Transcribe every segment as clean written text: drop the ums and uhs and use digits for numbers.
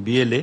BLA,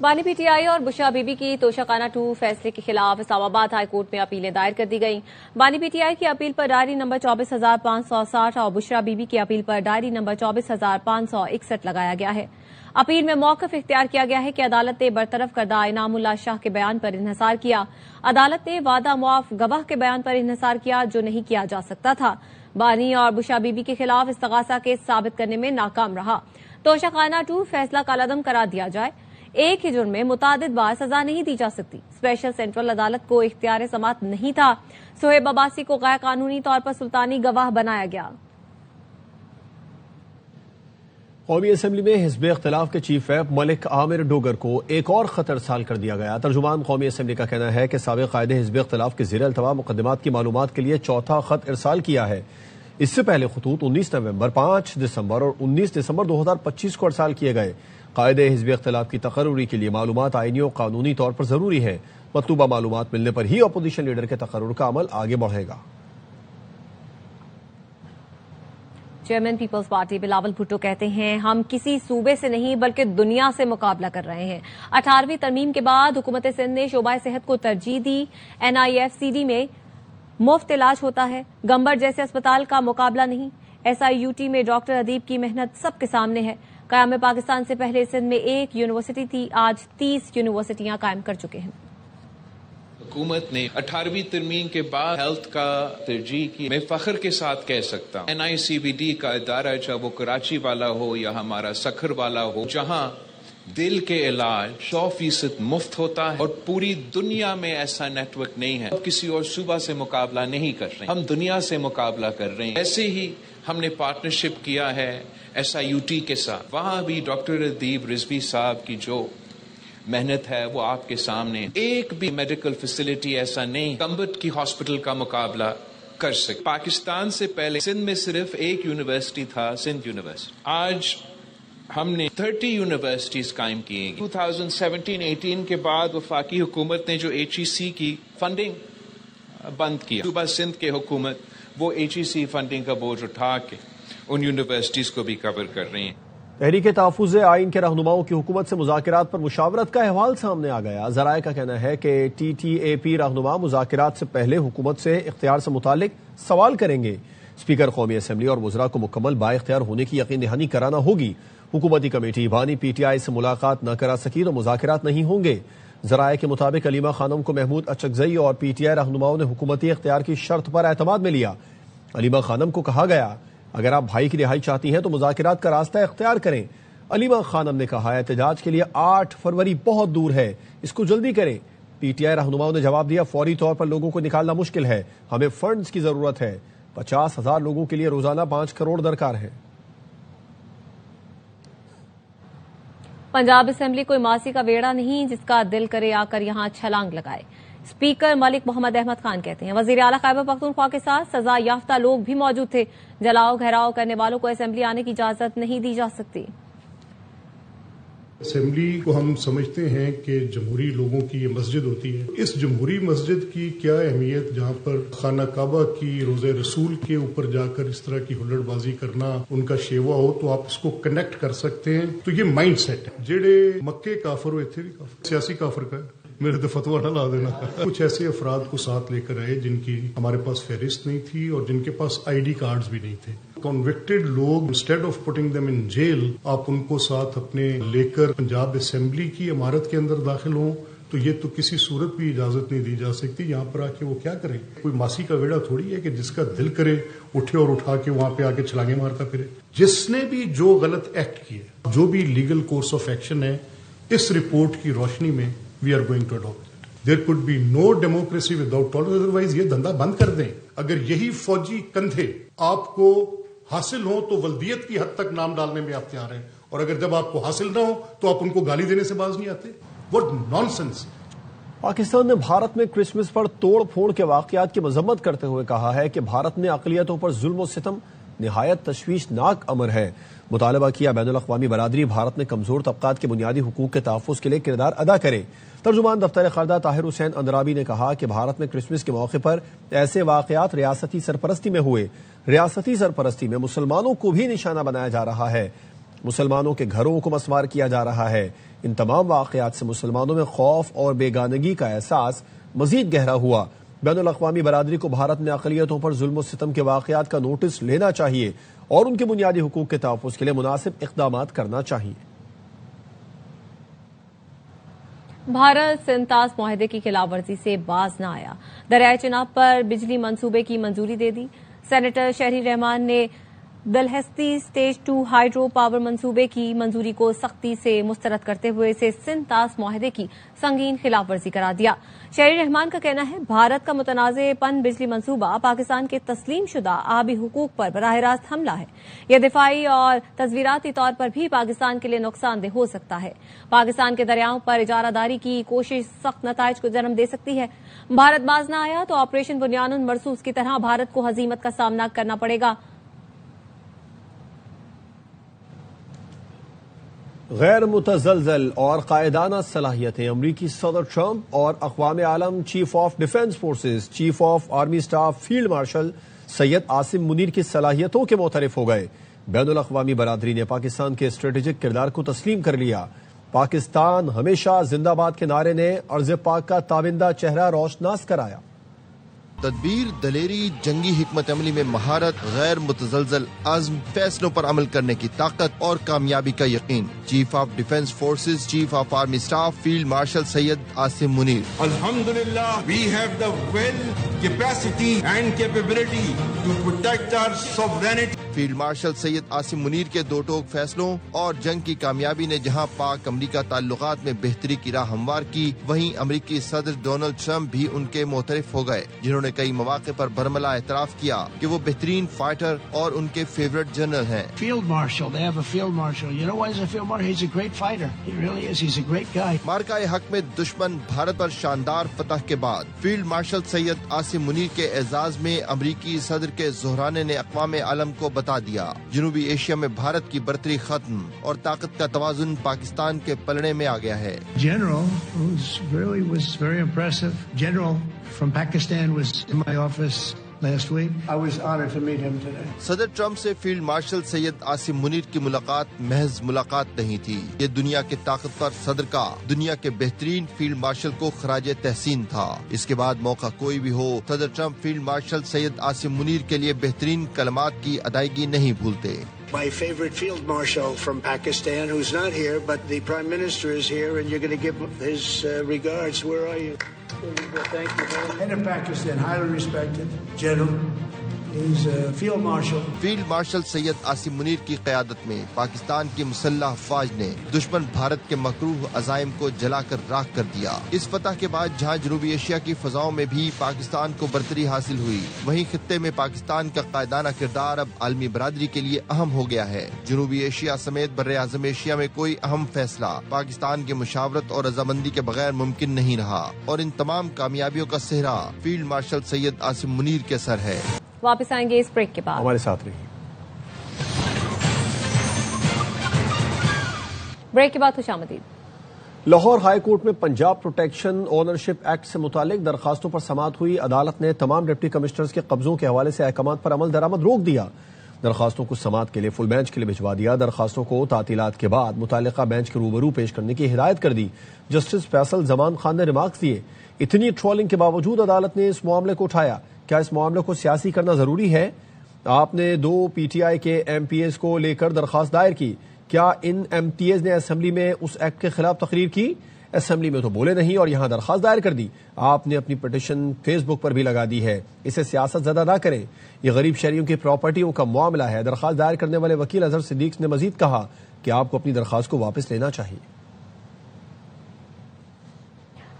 بانی P T I اور بشرا be be کی توشہ خانہ 2 فیصلے کے خلاف اسلام آباد ہائی کورٹ میں اپیلیں دائر کر دی گئیں۔ بانی پی ٹی آئی کی اپیل پر ڈائری نمبر 24,560 اور بشرا بی بی کی اپیل پر ڈائری نمبر 24,561 لگایا گیا ہے۔ اپیل میں موقف اختیار کیا گیا ہے کہ عدالت نے برطرف کردہ انعام اللہ شاہ کے بیان پر انحصار کیا۔ عدالت نے وعدہ معاف گواہ کے بیان پر انحصار کیا جو نہیں کیا جا سکتا تھا۔ بانی اور بشرا بی بی کے خلاف استغاثہ کیس ثابت کرنے میں ناکام رہا۔ توشہ خانہ 2 فیصلہ کالعدم قرار دیا جائے۔ ایک ہی جرم میں متعدد بار سزا نہیں دی جا سکتی۔ اسپیشل سینٹرل عدالت کو اختیار سماعت نہیں تھا۔ سہیب عباسی کو غیر قانونی طور پر سلطانی گواہ بنایا گیا۔ قومی اسمبلی میں حزب اختلاف کے چیف ویپ ملک عامر ڈوگر کو ایک اور خط ارسال کر دیا گیا۔ ترجمان قومی اسمبلی کا کہنا ہے کہ سابق قائد حزب اختلاف کے زیر التواء مقدمات کی معلومات کے لیے چوتھا خط ارسال کیا ہے۔ اس سے پہلے خطوط 19 نومبر، 5 دسمبر اور 19 دسمبر 2025 کو ارسال کیے گئے۔ قائد حزب اختلاف کی تقرری کے لیے معلومات آئینی اور قانونی طور پر ضروری ہیں۔ مطلوبہ معلومات ملنے پر ہی اپوزیشن لیڈر کے تقرر کا عمل آگے بڑھے گا۔ چیئرمین پیپلز پارٹی بلاول بھٹو کہتے ہیں ہم کسی صوبے سے نہیں بلکہ دنیا سے مقابلہ کر رہے ہیں۔ 18ویں ترمیم کے بعد حکومت سندھ نے شعبہ صحت کو ترجیح دی۔ NIFCD میں مفت علاج ہوتا ہے، گمبر جیسے اسپتال کا مقابلہ نہیں۔ SIUT میں ڈاکٹر ادیب کی محنت سب کے سامنے ہے۔ قیام پاکستان سے پہلے سندھ میں 1 یونیورسٹی تھی، آج 30 یونیورسٹیاں قائم کر چکے ہیں۔ حکومت نے 18ویں ترمیم کے بعد ہیلتھ کا ترجیح کی، میں فخر کے ساتھ کہہ سکتا ہوں NICBD کا ادارہ چاہے وہ کراچی والا ہو یا ہمارا سکھر والا ہو، جہاں دل کے علاج 100% مفت ہوتا ہے اور پوری دنیا میں ایسا نیٹ ورک نہیں ہے۔ کسی اور صوبہ سے مقابلہ نہیں کر رہے، ہم دنیا سے مقابلہ کر رہے ہیں۔ ایسے ہی ہم نے پارٹنرشپ کیا ہے SIUT کے ساتھ، وہاں بھی ڈاکٹر ادیب رضوی صاحب کی جو محنت ہے وہ آپ کے سامنے۔ ایک بھی میڈیکل فیسلٹی ایسا نہیں کمبٹ کی ہاسپٹل کا مقابلہ کر سکے۔ پاکستان سے پہلے سندھ میں صرف 1 یونیورسٹی تھا، سندھ یونیورسٹی۔ آج ہم نے 30 یونیورسٹیز قائم کی ہیں۔ 2017-18 کے بعد وفاقی حکومت نے جو HEC کی فنڈنگ بند کیا، صوبہ سندھ کے حکومت وہ HEC فنڈنگ کا بوجھ اٹھا کے ان یونیورسٹیز کو بھی کور کر رہی ہیں۔ تحریک تحفظ آئین کے رہنماؤں کی حکومت سے مذاکرات پر مشاورت کا احوال سامنے آ گیا۔ ذرائع کا کہنا ہے کہ TTAP رہنما مذاکرات سے پہلے حکومت سے اختیار سے متعلق سوال کریں گے۔ اسپیکر قومی اسمبلی اور وزراء کو مکمل بااختیار ہونے کی یقین دہانی کرانا ہوگی۔ حکومتی کمیٹی بانی PTI سے ملاقات نہ کرا سکی تو مذاکرات نہیں ہوں گے۔ ذرائع کے مطابق علیمہ خانم کو محمود اچکزئی اور PTI رہنماؤں نے حکومتی اختیار کی شرط پر اعتماد میں لیا۔ علیمہ خانم کو کہا گیا اگر آپ بھائی کی رہائی چاہتی ہیں تو مذاکرات کا راستہ اختیار کریں۔ علیمہ خانم نے کہا احتجاج کے لیے 8 فروری بہت دور ہے، اس کو جلدی کریں۔ PTI رہنماؤں نے جواب دیا فوری طور پر لوگوں کو نکالنا مشکل ہے، ہمیں فنڈز کی ضرورت ہے، 50,000 لوگوں کے لیے روزانہ 5 کروڑ درکار ہے۔ پنجاب اسمبلی کوئی ماسی کا ویڑا نہیں جس کا دل کرے آ کر یہاں چھلانگ لگائے۔ اسپیکر ملک محمد احمد خان کہتے ہیں وزیر اعلیٰ خیبر پختونخوا کے ساتھ سزا یافتہ لوگ بھی موجود تھے، جلاؤ گھیراؤ کرنے والوں کو اسمبلی آنے کی اجازت نہیں دی جا سکتی۔ اسمبلی کو ہم سمجھتے ہیں کہ جمہوری لوگوں کی یہ مسجد ہوتی ہے۔ اس جمہوری مسجد کی کیا اہمیت جہاں پر خانہ کعبہ کی روضہ رسول کے اوپر جا کر اس طرح کی ہلڑ بازی کرنا ان کا شیوا ہو تو آپ اس کو کنیکٹ کر سکتے ہیں۔ تو یہ مائنڈ سیٹ ہے جڑے مکے کافر ہوئے تھے بھی کافر، سیاسی کافر کا ہے، میرے تو فتویٰ نہ لا دینا۔ کچھ ایسے افراد کو ساتھ لے کر آئے جن کی ہمارے پاس فہرست نہیں تھی اور جن کے پاس ID کارڈز بھی نہیں تھے۔ کنوکٹڈ لوگ instead of putting them in jail آپ ان کو ساتھ اپنے لے کر پنجاب اسمبلی کی عمارت کے اندر داخل ہوں تو یہ تو کسی صورت بھی اجازت نہیں دی جا سکتی۔ یہاں پر آ کے وہ کیا کریں؟ کوئی ماسی کا ویڑا تھوڑی ہے کہ جس کا دل کرے اٹھے اور اٹھا کے وہاں پہ آ کے چھلانگے مارتا پھرے۔ جس نے بھی جو غلط ایکٹ کیے، جو بھی لیگل کورس آف ایکشن ہے، اس رپورٹ کی روشنی میں we are going to adopt. There could be no democracy without tolerance. Otherwise یہ دھندا بند کر دیں۔ اگر یہی فوجی کندھے آپ کو حاصل ہوں تو ولدیت کی حد تک نام ڈالنے میں آپ تیار ہیں، اور اگر جب آپ کو حاصل نہ ہو تو آپ ان کو گالی دینے سے باز نہیں آتے۔ What nonsense! پاکستان نے بھارت میں کرسمس پر توڑ پھوڑ کے واقعات کی مذمت کرتے ہوئے کہا ہے کہ بھارت میں اقلیتوں پر ظلم و ستم نہایت تشویشناک امر ہے۔ مطالبہ کیا بین الاقوامی برادری بھارت میں کمزور طبقات کے بنیادی حقوق کے تحفظ کے لیے کردار ادا کرے۔ ترجمان دفتر خارجہ طاہر حسین اندرابی نے کہا کہ بھارت میں کرسمس کے موقع پر ایسے واقعات ریاستی سرپرستی میں ہوئے۔ ریاستی سرپرستی میں مسلمانوں کو بھی نشانہ بنایا جا رہا ہے، مسلمانوں کے گھروں کو مسمار کیا جا رہا ہے، ان تمام واقعات سے مسلمانوں میں خوف اور بیگانگی کا احساس مزید گہرا ہوا۔ بین الاقوامی برادری کو بھارت میں اقلیتوں پر ظلم و ستم کے واقعات کا نوٹس لینا چاہیے اور ان کے بنیادی حقوق کے تحفظ کے لیے مناسب اقدامات کرنا چاہیے۔ بھارت سنتاس معاہدے کی خلاف ورزی سے باز نہ آیا، دریائے چناب پر بجلی منصوبے کی منظوری دے دی۔ سینیٹر شہری رحمان نے دلہستی اسٹیج 2 ہائیڈرو پاور منصوبے کی منظوری کو سختی سے مسترد کرتے ہوئے اسے سنتاس معاہدے کی سنگین خلاف ورزی قرار دیا۔ شہری رحمان کا کہنا ہے بھارت کا متنازع پن بجلی منصوبہ پاکستان کے تسلیم شدہ آبی حقوق پر براہ راست حملہ ہے۔ یہ دفاعی اور تصویراتی طور پر بھی پاکستان کے لیے نقصان دہ ہو سکتا ہے۔ پاکستان کے دریاؤں پر اجارہ داری کی کوشش سخت نتائج کو جنم دے سکتی ہے۔ بھارت باز نہ آیا تو آپریشن بنیان مرصوص کی طرح بھارت کو ہزیمت کا سامنا کرنا پڑے گا۔ غیر متزلزل اور قائدانہ صلاحیتیں امریکی صدر ٹرمپ اور اقوام عالم chief of defence forces chief of army staff field marshal Syed Asim Munir کی صلاحیتوں کے معترف ہو گئے۔ بین الاقوامی برادری نے پاکستان کے اسٹریٹجک کردار کو تسلیم کر لیا۔ پاکستان ہمیشہ زندہ باد کے نعرے نے ارض پاک کا تابندہ چہرہ روشناس کرایا۔ تدبیر، دلیری، جنگی حکمت عملی میں مہارت، غیر متزلزل عزم، فیصلوں پر عمل کرنے کی طاقت اور کامیابی کا یقین۔ Chief of defence forces chief of army staff field marshal Syed Asim Munir. الحمدللہ we have the will, capacity and capability to protect our sovereignty۔ Field marshal Syed Asim Munir کے دو ٹوک فیصلوں اور جنگ کی کامیابی نے جہاں پاک امریکہ تعلقات میں بہتری کی راہ ہموار کی، وہیں امریکی صدر ڈونلڈ ٹرمپ بھی ان کے معترف ہو گئے، جنہوں نے کئی مواقع پر برملا اعتراف کیا کہ وہ بہترین فائٹر اور ان کے فیورٹ جنرل ہیں۔ Field Marshal, they have a Field Marshal. You know why he's a Field Marshal? He's a great fighter. He really is. He's a great guy. مارکہ حق میں دشمن بھارت پر شاندار فتح کے بعد فیلڈ مارشل سید عاصم منیر کے اعزاز میں امریکی صدر کے زہرانے نے اقوام عالم کو بتا دیا جنوبی ایشیا میں بھارت کی برتری ختم اور طاقت کا توازن پاکستان کے پلڑے میں آ گیا ہے۔ General, who really was very impressive. General from Pakistan was in my office last week. I was honored to meet him today. صدر ٹرمپ سے فیلڈ مارشل سید عاصم منیر کی ملاقات محض ملاقات نہیں تھی، یہ دنیا کے طاقتور صدر کا دنیا کے بہترین فیلڈ مارشل کو خراج تحسین تھا۔ اس کے بعد موقع کوئی بھی ہو، صدر Trump field marshal Syed Asim Munir کے لیے بہترین کلمات کی ادائیگی نہیں بھولتے۔ My favorite Field Marshal from Pakistan, who's not here, but the Prime Minister is here, and you're going to give his regards. Where are you? Thank you. Head of Pakistan, highly respected general. He's a Field Marshal. Field marshal Syed Asim Munir کی قیادت میں پاکستان کی مسلح افواج نے دشمن بھارت کے مکروہ عزائم کو جلا کر راکھ کر دیا۔ اس فتح کے بعد جہاں جنوبی ایشیا کی فضاؤں میں بھی پاکستان کو برتری حاصل ہوئی، وہیں خطے میں پاکستان کا قائدانہ کردار اب عالمی برادری کے لیے اہم ہو گیا ہے۔ جنوبی ایشیا سمیت بر اعظم ایشیا میں کوئی اہم فیصلہ پاکستان کی مشاورت اور رضامندی کے بغیر ممکن نہیں رہا، اور ان تمام کامیابیوں کا سہرا فیلڈ مارشل سید عاصم منیر کے سر ہے۔ واپس آئیں گے اس بریک کے بعد، ہمارے ساتھ رہیے۔ بریک کے بعد خوش آمدید۔ لاہور ہائی کورٹ میں پنجاب پروٹیکشن اونرشپ ایکٹ سے متعلق درخواستوں پر سماعت ہوئی۔ عدالت نے تمام ڈپٹی کمشنرز کے قبضوں کے حوالے سے احکامات پر عمل درآمد روک دیا۔ درخواستوں کو سماعت کے لیے فل بینچ کے لیے بھجوا دیا۔ درخواستوں کو تعطیلات کے بعد متعلقہ بینچ کے روبرو پیش کرنے کی ہدایت کر دی۔ جسٹس فیصل زمان خان نے ریمارکس دیے، اتنی ٹرولنگ کے باوجود عدالت نے اس معاملے کو اٹھایا، کیا اس معاملے کو سیاسی کرنا ضروری ہے؟ آپ نے 2 PTI کے MPs کو لے کر درخواست دائر کی، کیا ان MPs نے اسمبلی میں اس ایکٹ کے خلاف تقریر کی؟ اسمبلی میں تو بولے نہیں اور یہاں درخواست دائر کر دی۔ آپ نے اپنی پٹیشن فیس بک پر بھی لگا دی ہے، اسے سیاست زدہ نہ کریں، یہ غریب شہریوں کی پراپرٹیوں کا معاملہ ہے۔ درخواست دائر کرنے والے وکیل اظہر صدیق نے مزید کہا کہ آپ کو اپنی درخواست کو واپس لینا چاہیے۔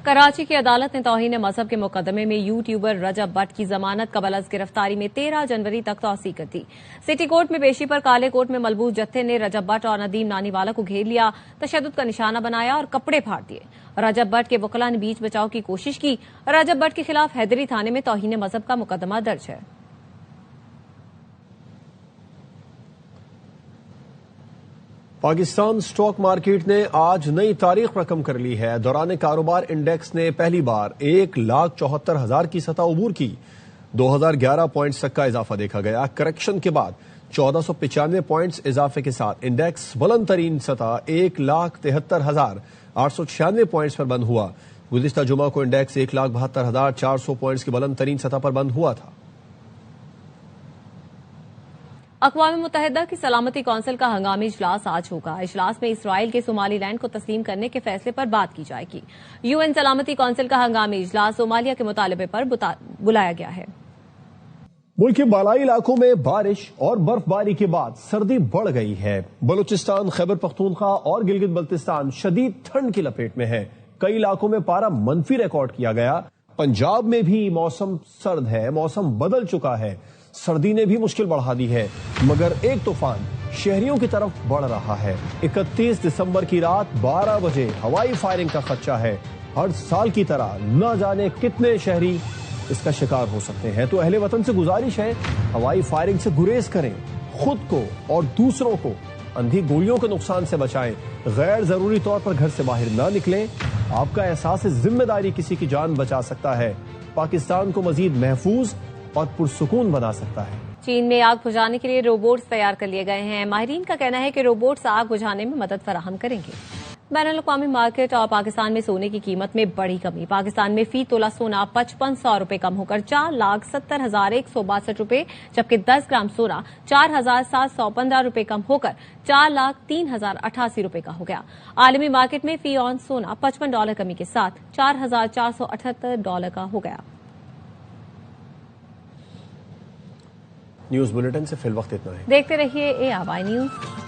کراچی کی عدالت نے توہین مذہب کے مقدمے میں یوٹیوبر رجب بٹ کی ضمانت قبل از گرفتاری میں 13 جنوری تک توسیع کر دی۔ سٹی کورٹ میں پیشی پر کالے کوٹ میں ملبوس جتھے نے رجب بٹ اور ندیم نانی والا کو گھیر لیا، تشدد کا نشانہ بنایا اور کپڑے پھاڑ دیے۔ رجب بٹ کے وکلاء نے بیچ بچاؤ کی کوشش کی۔ رجب بٹ کے خلاف حیدری تھانے میں توہین مذہب کا مقدمہ درج ہے۔ پاکستان سٹاک مارکیٹ نے آج نئی تاریخ رقم کر لی ہے۔ دوران کاروبار انڈیکس نے پہلی بار 1,74,000 کی سطح عبور کی، 2011 پوائنٹس تک کا اضافہ دیکھا گیا۔ کریکشن کے بعد 1495 پوائنٹس اضافے کے ساتھ انڈیکس بلند ترین سطح 1,73,896 پوائنٹس پر بند ہوا۔ گزشتہ جمعہ کو انڈیکس 1,72,400 پوائنٹس کی بلند ترین سطح پر بند ہوا تھا۔ اقوام متحدہ کی سلامتی کونسل کا ہنگامی اجلاس آج ہوگا۔ اجلاس میں اسرائیل کے صومالی لینڈ کو تسلیم کرنے کے فیصلے پر بات کی جائے گی۔ یو این سلامتی کونسل کا ہنگامی اجلاس صومالیہ کے مطالبے پر بلایا گیا ہے۔ ملک کے بالائی علاقوں میں بارش اور برف باری کے بعد سردی بڑھ گئی ہے۔ بلوچستان، خیبر پختونخوا اور گلگت بلتستان شدید ٹھنڈ کی لپیٹ میں ہے۔ کئی علاقوں میں پارہ منفی ریکارڈ کیا گیا۔ پنجاب میں بھی موسم سرد ہے، موسم بدل چکا ہے۔ سردی نے بھی مشکل بڑھا دی ہے، مگر ایک طوفان شہریوں کی طرف بڑھ رہا ہے۔ 31 دسمبر کی رات 12 بجے ہوائی فائرنگ کا خدشہ ہے۔ ہر سال کی طرح نہ جانے کتنے شہری اس کا شکار ہو سکتے ہیں، تو اہل وطن سے گزارش ہے ہوائی فائرنگ سے گریز کریں، خود کو اور دوسروں کو اندھی گولیوں کے نقصان سے بچائیں، غیر ضروری طور پر گھر سے باہر نہ نکلیں۔ آپ کا احساس ذمہ داری کسی کی جان بچا سکتا ہے، پاکستان کو مزید محفوظ اور پرسکون بنا سکتا ہے۔ چین میں آگ بجھانے کے لیے روبوٹس تیار کر لیے گئے ہیں۔ ماہرین کا کہنا ہے کہ روبوٹس آگ بجھانے میں مدد فراہم کریں گے۔ بین الاقوامی مارکیٹ اور پاکستان میں سونے کی قیمت میں بڑی کمی۔ پاکستان میں فی تولہ سونا 5500 روپے کم ہو کر 4,70,162 روپے، جبکہ 10 گرام سونا 4,715 روپے کم ہو کر 4,03,088 روپے کا ہو گیا۔ عالمی مارکیٹ میں فی اونس سونا $55 کمی کے ساتھ $4,478 کا ہو گیا۔ نیوز بلیٹن سے فی الوقت اتنا ہے۔ دیکھتے رہیے ARY نیوز۔